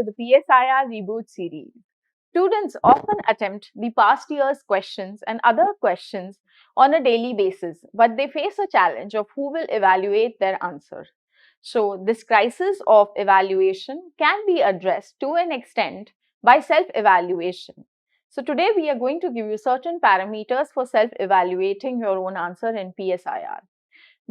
the PSIR Reboot series. Students often attempt the past year's questions and other questions on a daily basis, but they face a challenge of who will evaluate their answer. So, this crisis of evaluation can be addressed to an extent by self-evaluation. So, today we are going to give you certain parameters for self-evaluating your own answer in PSIR.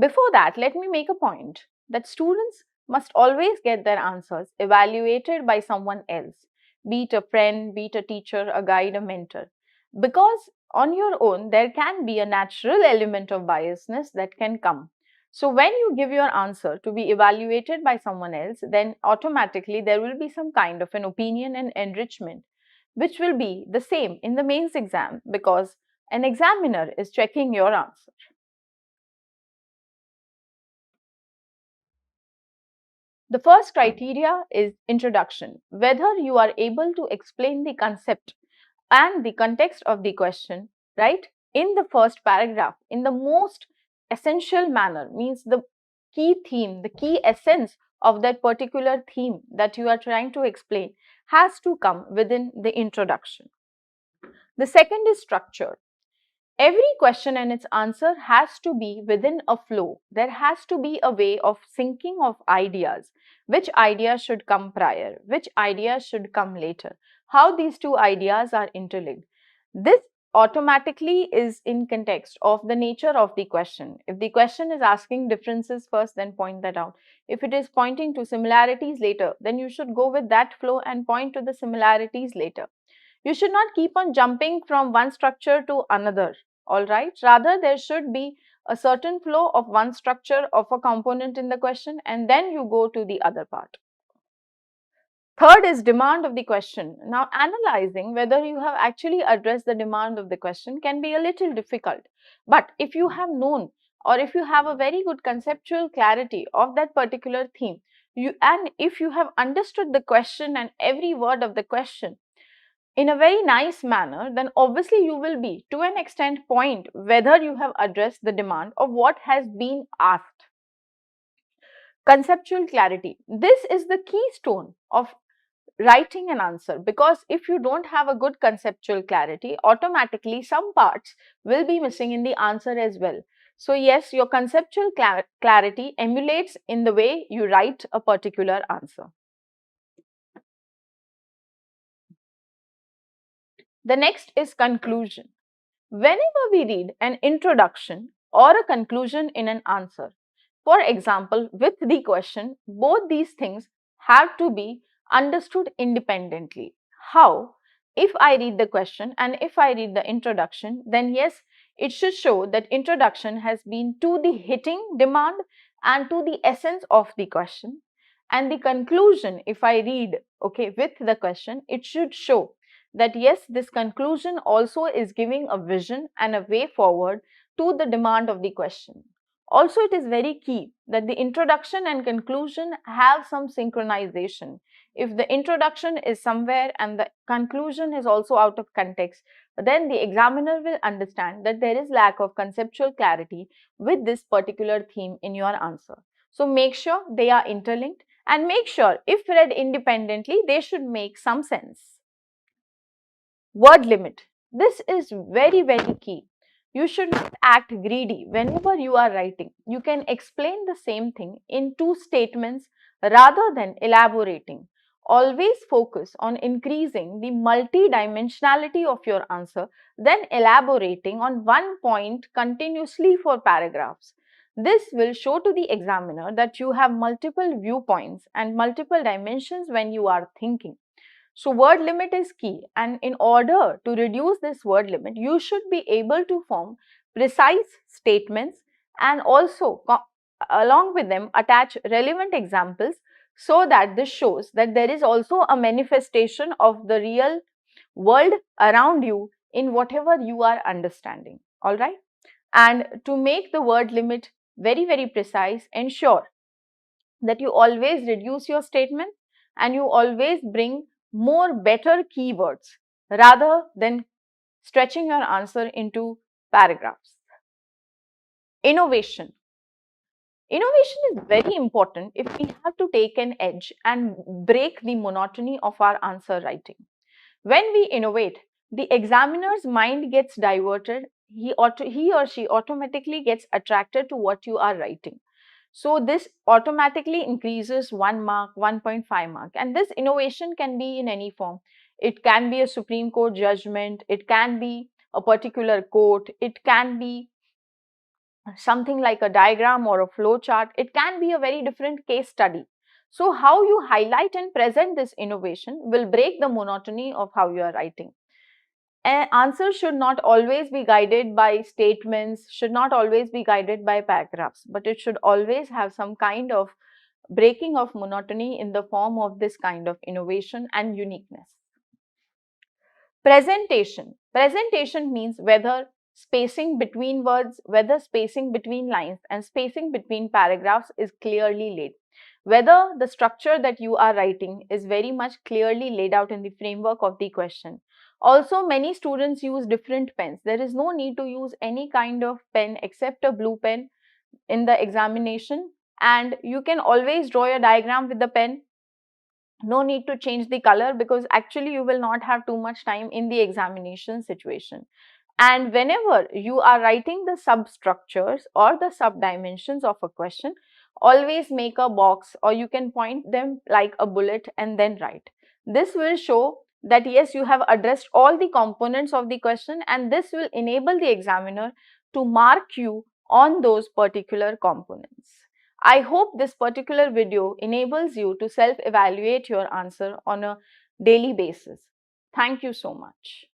Before that, let me make a point that students must always get their answers evaluated by someone else, be it a friend, be it a teacher, a guide, a mentor. Because on your own, there can be a natural element of biasness that can come. So, when you give your answer to be evaluated by someone else, then automatically there will be some kind of an opinion and enrichment, which will be the same in the mains exam because an examiner is checking your answer. The first criteria is introduction, whether you are able to explain the concept and the context of the question, right, in the first paragraph, in the most essential manner, means the key theme, the key essence of that particular theme that you are trying to explain has to come within the introduction. The second is structure. Every question and its answer has to be within a flow. There has to be a way of syncing of ideas. Which idea should come prior? Which idea should come later? How these two ideas are interlinked. This automatically is in context of the nature of the question. If the question is asking differences first, then point that out. If it is pointing to similarities later, then you should go with that flow and point to the similarities later. You should not keep on jumping from one structure to another, alright. Rather, there should be a certain flow of one structure of a component in the question and then you go to the other part. Third is demand of the question. Now, analyzing whether you have actually addressed the demand of the question can be a little difficult. But if you have known or if you have a very good conceptual clarity of that particular theme, and if you have understood the question and every word of the question in a very nice manner, then obviously you will be to an extent point whether you have addressed the demand of what has been asked. Conceptual clarity. This is the keystone of writing an answer because if you don't have a good conceptual clarity, automatically some parts will be missing in the answer as well. So yes, your conceptual clarity emulates in the way you write a particular answer. The next is conclusion. Whenever we read an introduction or a conclusion in an answer, for example, with the question, both these things have to be understood independently. How? If I read the question and if I read the introduction, then yes, it should show that introduction has been to the hitting demand and to the essence of the question. And the conclusion, if I read, okay, with the question, it should show that yes, this conclusion also is giving a vision and a way forward to the demand of the question. Also, it is very key that the introduction and conclusion have some synchronization. If the introduction is somewhere and the conclusion is also out of context, then the examiner will understand that there is lack of conceptual clarity with this particular theme in your answer. So, make sure they are interlinked and make sure if read independently, they should make some sense. Word limit. This is very, very key. You should not act greedy whenever you are writing. You can explain the same thing in two statements rather than elaborating. Always focus on increasing the multi-dimensionality of your answer than elaborating on one point continuously for paragraphs. This will show to the examiner that you have multiple viewpoints and multiple dimensions when you are thinking. So, word limit is key, and in order to reduce this word limit, you should be able to form precise statements and also along with them attach relevant examples so that this shows that there is also a manifestation of the real world around you in whatever you are understanding. All right. And to make the word limit very, very precise, ensure that you always reduce your statement and you always bring more better keywords rather than stretching your answer into paragraphs. Innovation. Innovation is very important if we have to take an edge and break the monotony of our answer writing. When we innovate, the examiner's mind gets diverted. He or she automatically gets attracted to what you are writing. So this automatically increases 1 mark, 1.5 mark. And this innovation can be in any form. It can be a Supreme Court judgment. It can be a particular quote. It can be something like a diagram or a flow chart. It can be a very different case study. So how you highlight and present this innovation will break the monotony of how you are writing. An answer should not always be guided by statements, should not always be guided by paragraphs, but it should always have some kind of breaking of monotony in the form of this kind of innovation and uniqueness. Presentation. Presentation means whether spacing between words, whether spacing between lines and spacing between paragraphs is clearly laid. Whether the structure that you are writing is very much clearly laid out in the framework of the question. Also, many students use different pens. There is no need to use any kind of pen except a blue pen in the examination, and you can always draw a diagram with the pen. No need to change the color because actually you will not have too much time in the examination situation. And whenever you are writing the substructures or the subdimensions of a question, always make a box or you can point them like a bullet and then write. This will show that yes, you have addressed all the components of the question, and this will enable the examiner to mark you on those particular components. I hope this particular video enables you to self-evaluate your answer on a daily basis. Thank you so much.